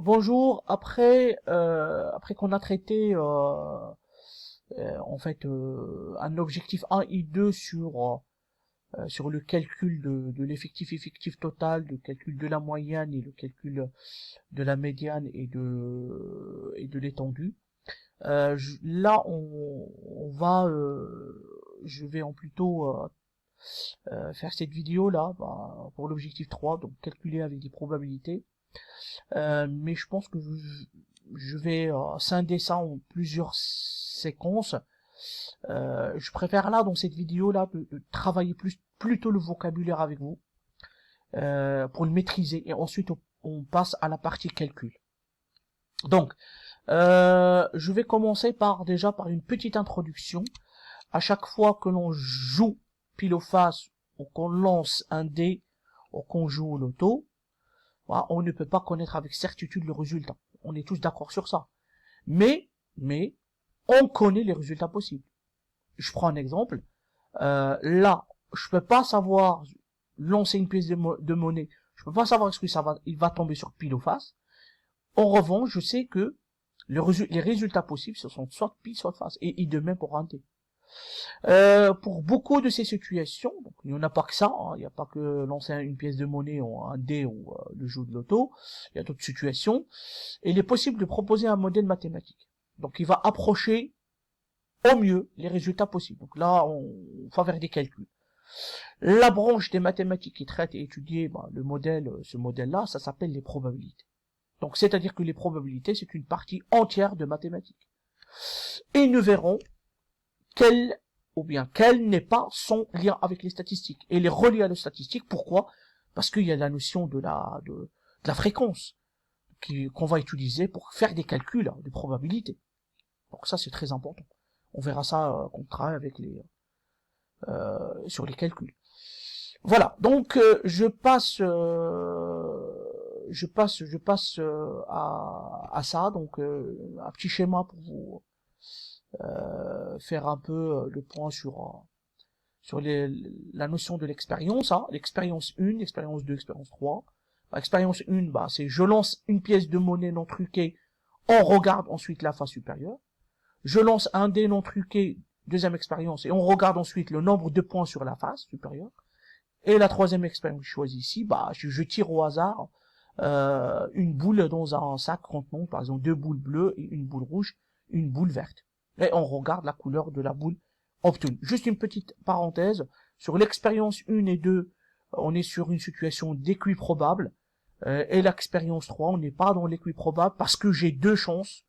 Bonjour, après qu'on a traité un objectif 1 et 2 sur le calcul de l'effectif effectif total, le calcul de la moyenne et le calcul de la médiane et de l'étendue. Là je vais en plutôt faire cette vidéo là pour l'objectif 3, donc calculer avec des probabilités. Mais je pense que je vais scinder ça en plusieurs séquences. Je préfère là, dans cette vidéo-là, de travailler plutôt le vocabulaire avec vous, pour le maîtriser, et ensuite on passe à la partie calcul. Donc, je vais commencer par une petite introduction. À chaque fois que l'on joue pile ou face, ou qu'on lance un dé, ou qu'on joue au loto, on ne peut pas connaître avec certitude le résultat. On est tous d'accord sur ça. Mais, on connaît les résultats possibles. Je prends un exemple. Là, je peux pas savoir lancer une pièce de monnaie. Je peux pas savoir est-ce que il va tomber sur pile ou face. En revanche, je sais que les résultats possibles, ce sont soit pile, soit face. Et de même pour un dé. Pour beaucoup de ces situations, donc il n'y en a pas que ça, hein, il n'y a pas que lancer une pièce de monnaie ou un dé ou le jeu de loto, il y a d'autres situations, et il est possible de proposer un modèle mathématique. Donc il va approcher au mieux les résultats possibles. Donc là, on va faire des calculs. La branche des mathématiques qui traite et étudie ce modèle-là, ça s'appelle les probabilités. Donc c'est-à-dire que les probabilités, c'est une partie entière de mathématiques. Et nous verrons quel n'est pas son lien avec les statistiques, et les relier à la statistique. Pourquoi? Parce qu'il y a la notion de la fréquence qu'on va utiliser pour faire des calculs de probabilité. Donc ça, c'est très important. On verra ça qu'on travaille avec sur les calculs. Voilà. Donc je passe à ça. Donc un petit schéma pour vous faire un peu le point sur la notion de l'expérience, hein. L'expérience 1, l'expérience 2, l'expérience 3. Expérience 1, c'est je lance une pièce de monnaie non truquée, on regarde ensuite la face supérieure. Je lance un dé non truqué, deuxième expérience, et on regarde ensuite le nombre de points sur la face supérieure. Et la troisième expérience que je choisis ici, je tire au hasard une boule dans un sac contenant, par exemple, 2 boules bleues et une boule rouge, une boule verte. Et on regarde la couleur de la boule obtenue. Juste une petite parenthèse, sur l'expérience 1 et 2, on est sur une situation d'équiprobable, et l'expérience 3, on n'est pas dans l'équiprobable parce que j'ai deux chances.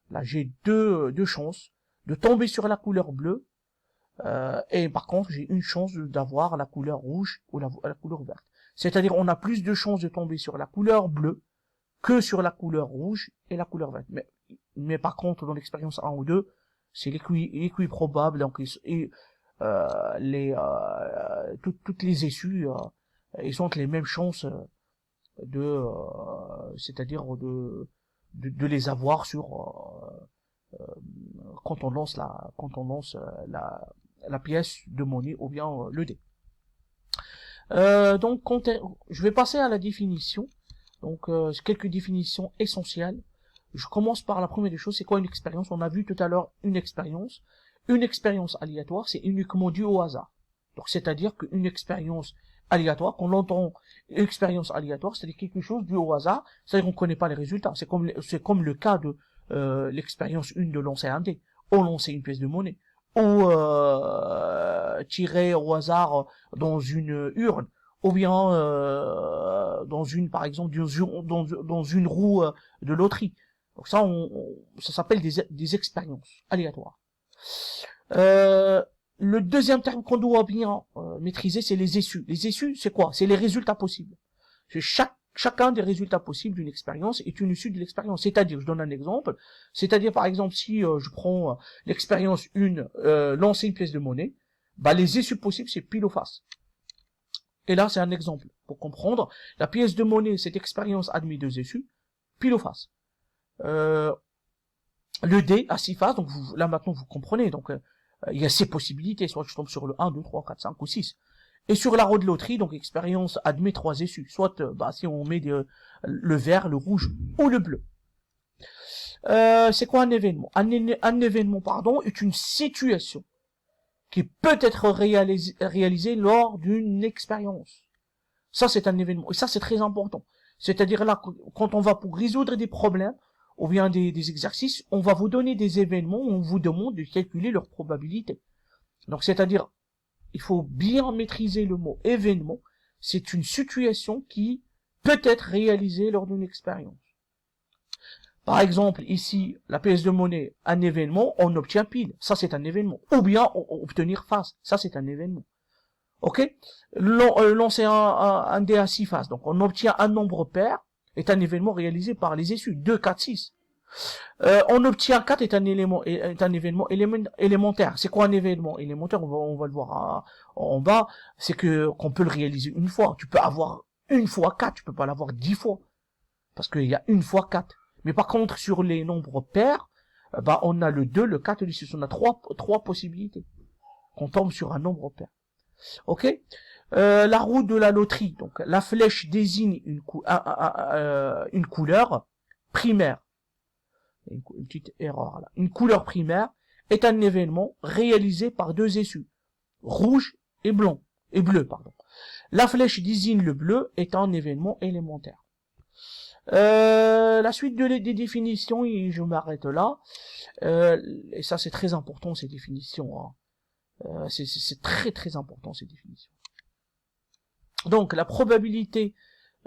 Là, j'ai deux chances de tomber sur la couleur bleue, et par contre, j'ai une chance d'avoir la couleur rouge ou la couleur verte. C'est-à-dire, on a plus de chances de tomber sur la couleur bleue que sur la couleur rouge et la couleur verte. Mais par contre, dans l'expérience 1 ou 2, c'est l'équiprobable, donc toutes les issues, ils ont les mêmes chances c'est-à-dire de les avoir quand on lance la pièce de monnaie ou bien le dé. Donc je vais passer à la définition. Donc quelques définitions essentielles. Je commence par la première des choses, c'est quoi une expérience? On a vu tout à l'heure une expérience. Une expérience aléatoire, c'est uniquement dû au hasard. Donc c'est-à-dire qu'une expérience aléatoire, quand on entend une expérience aléatoire, c'est-à-dire quelque chose dû au hasard, c'est-à-dire qu'on ne connaît pas les résultats. C'est comme le cas de l'expérience 1 de lancer un dé, ou lancer une pièce de monnaie, ou tirer au hasard dans une urne, ou bien par exemple dans une roue de loterie. Donc ça, ça s'appelle des expériences aléatoires. Le deuxième terme qu'on doit bien maîtriser, c'est les issues. Les issues, c'est quoi? C'est les résultats possibles. Chacun des résultats possibles d'une expérience est une issue de l'expérience. C'est-à-dire, je donne un exemple, c'est-à-dire par exemple si je prends l'expérience 1, lancer une pièce de monnaie, les issues possibles c'est pile ou face. Et là c'est un exemple pour comprendre. La pièce de monnaie, cette expérience admet deux issues, pile ou face. Le dé a 6 faces, donc là maintenant vous comprenez, donc il y a 6 possibilités, soit je tombe sur le 1, 2, 3, 4, 5 ou 6. Et sur la roue de loterie, donc expérience admet 3 issues. Soit si on met le vert, le rouge ou le bleu. C'est quoi un événement? Un événement, pardon, est une situation qui peut être réalisée lors d'une expérience. Ça, c'est un événement. Et ça, c'est très important. C'est-à-dire là, quand on va pour résoudre des problèmes, ou bien des exercices, on va vous donner des événements où on vous demande de calculer leur probabilité. Donc, c'est-à-dire, il faut bien maîtriser le mot événement. C'est une situation qui peut être réalisée lors d'une expérience. Par exemple, ici, la pièce de monnaie, un événement, on obtient pile. Ça, c'est un événement. Ou bien, obtenir face. Ça, c'est un événement. Ok? Lancer un dé à 6 faces. Donc, on obtient un nombre pair, est un événement réalisé par les issues. 2, 4, 6. On obtient 4 est un événement élémentaire. C'est quoi un événement élémentaire? On va le voir en bas. C'est qu'on peut le réaliser une fois. Tu peux avoir une fois 4, tu peux pas l'avoir 10 fois. Parce qu'il y a une fois 4. Mais par contre, sur les nombres pairs, on a le 2, le 4 et le 6. On a trois possibilités. On tombe sur un nombre pair. Ok? La roue de la loterie. Donc, la flèche désigne une couleur primaire. Une petite erreur là. Une couleur primaire est un événement réalisé par 2 issues. Rouge et blanc. Et bleu, pardon. La flèche désigne le bleu est un événement élémentaire. La suite des définitions, et je m'arrête là. Et ça, c'est très important, ces définitions. Hein. C'est très très important, ces définitions. Donc, la probabilité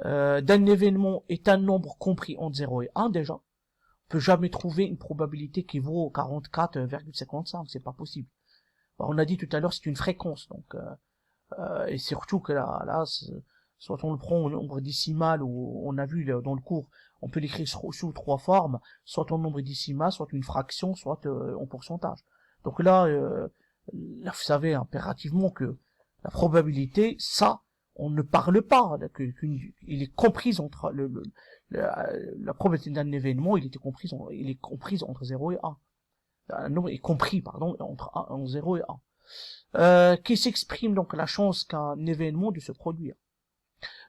d'un événement est un nombre compris entre 0 et 1, déjà. On peut jamais trouver une probabilité qui vaut 44,55, c'est pas possible. On a dit tout à l'heure, c'est une fréquence, donc et surtout que là soit on le prend au nombre décimal, ou on a vu dans le cours, on peut l'écrire sous 3 formes, soit en nombre décimal, soit une fraction, soit en pourcentage. Donc là, vous savez impérativement que la probabilité, ça, on ne parle pas, il est comprise entre la probabilité d'un événement, il est comprise entre 0 et 1. Un nombre est compris, pardon, entre 0 et 1. Qui s'exprime donc la chance qu'un événement de se produire.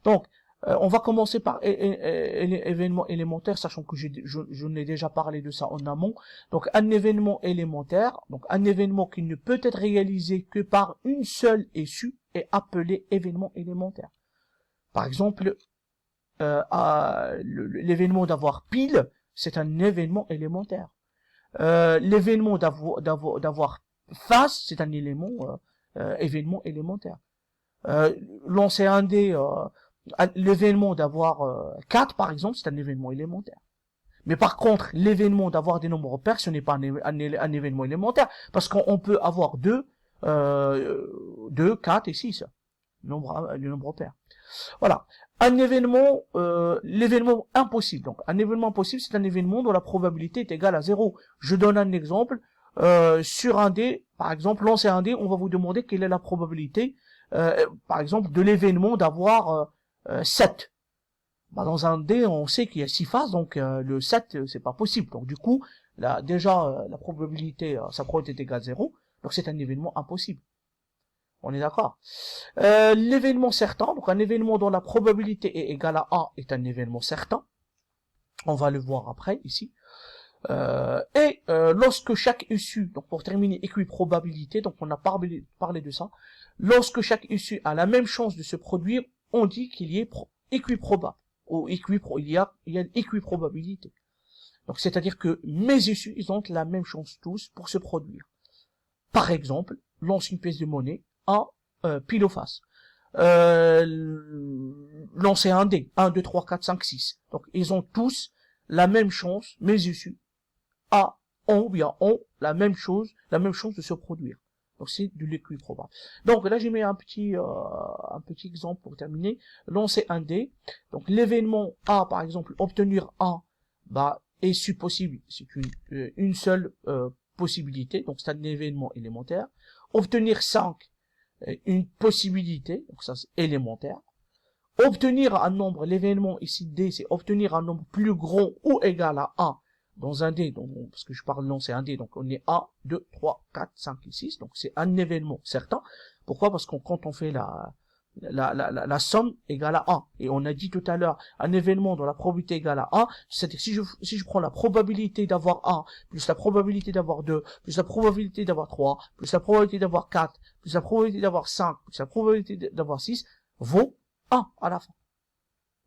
Donc, on va commencer par événement élémentaire, sachant que je n'ai déjà parlé de ça en amont. Donc, un événement élémentaire, donc un événement qui ne peut être réalisé que par une seule issue, est appelé événement élémentaire. Par exemple, l'événement d'avoir pile, c'est un événement élémentaire. L'événement d'avoir face, c'est un événement élémentaire. Lancer un dé, l'événement d'avoir 4 par exemple, c'est un événement élémentaire. Mais par contre, l'événement d'avoir des nombres pairs, ce n'est pas un événement élémentaire, parce qu'on peut avoir 2, 4 et 6, les nombres pairs. Voilà. Un événement, l'événement impossible. Donc, un événement impossible, c'est un événement dont la probabilité est égale à 0. Je donne un exemple. Sur un dé, par exemple, lancer un dé, on va vous demander quelle est la probabilité, par exemple, de l'événement d'avoir 7. Dans un dé, on sait qu'il y a 6 faces, donc le 7, c'est pas possible. Donc, du coup, la probabilité, sa probabilité est égale à 0. Donc, c'est un événement impossible. On est d'accord. L'événement certain, donc un événement dont la probabilité est égale à 1 est un événement certain. On va le voir après, ici. Lorsque chaque issue, donc pour terminer, équiprobabilité, donc on a parlé de ça. Lorsque chaque issue a la même chance de se produire, on dit qu'il y est équiprobable. Ou il y a équiprobabilité. Donc c'est-à-dire que mes issues, ils ont la même chance tous pour se produire. Par exemple, lance une pièce de monnaie, pile ou face. Lancer un dé, 1, 2, 3, 4, 5, 6. Donc, ils ont tous la même chance, mes issues, ont la même chance de se produire. Donc, c'est de l'équiprobable. Donc, là, j'ai mis un petit exemple pour terminer. Lancer un dé. Donc, l'événement A, par exemple, obtenir 1, est possible. C'est une seule, possibilité. Donc, c'est un événement élémentaire. Obtenir 5, une possibilité, donc ça c'est élémentaire. Obtenir un nombre, l'événement ici D, c'est obtenir un nombre plus grand ou égal à 1 dans un D, donc, parce que je parle de lancer un D, donc on est 1, 2, 3, 4, 5 et 6, donc c'est un événement certain. Pourquoi? Parce que quand on fait la somme égale à 1. Et on a dit tout à l'heure, un événement dont la probabilité égale à 1, c'est-à-dire si je prends la probabilité d'avoir 1, plus la probabilité d'avoir 2, plus la probabilité d'avoir 3, plus la probabilité d'avoir 4, plus la probabilité d'avoir 5, plus la probabilité d'avoir 6, vaut 1 à la fin.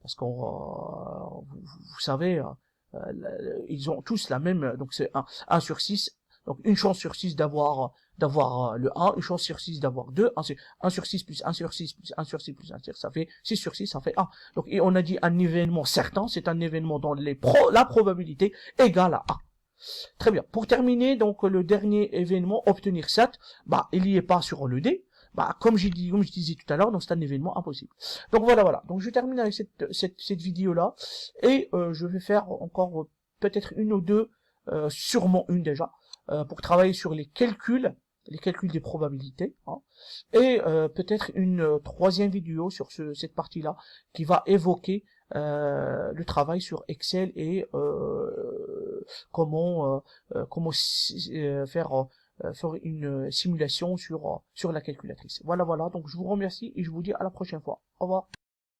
Parce qu'on, vous savez, ils ont tous la même, donc c'est 1 sur 6, donc une chance sur 6 d'avoir le 1, une chance sur 6 d'avoir 2, 1 sur 6 plus 1 sur 6 plus 1 sur 6 plus 1 sur 6, ça fait 6 sur 6, ça fait 1. Donc, et on a dit un événement certain, c'est un événement dont la probabilité égale à 1. Très bien. Pour terminer, donc, le dernier événement, obtenir 7, bah, il n'y est pas sur le dé. Bah, comme je disais tout à l'heure, donc c'est un événement impossible. Donc voilà. Donc je termine avec cette vidéo-là, et je vais faire encore peut-être une ou deux, sûrement une déjà, pour travailler sur les calculs des probabilités, hein, et peut-être une troisième vidéo sur cette partie-là qui va évoquer le travail sur Excel et comment faire une simulation sur la calculatrice. Voilà, donc je vous remercie et je vous dis à la prochaine fois. Au revoir.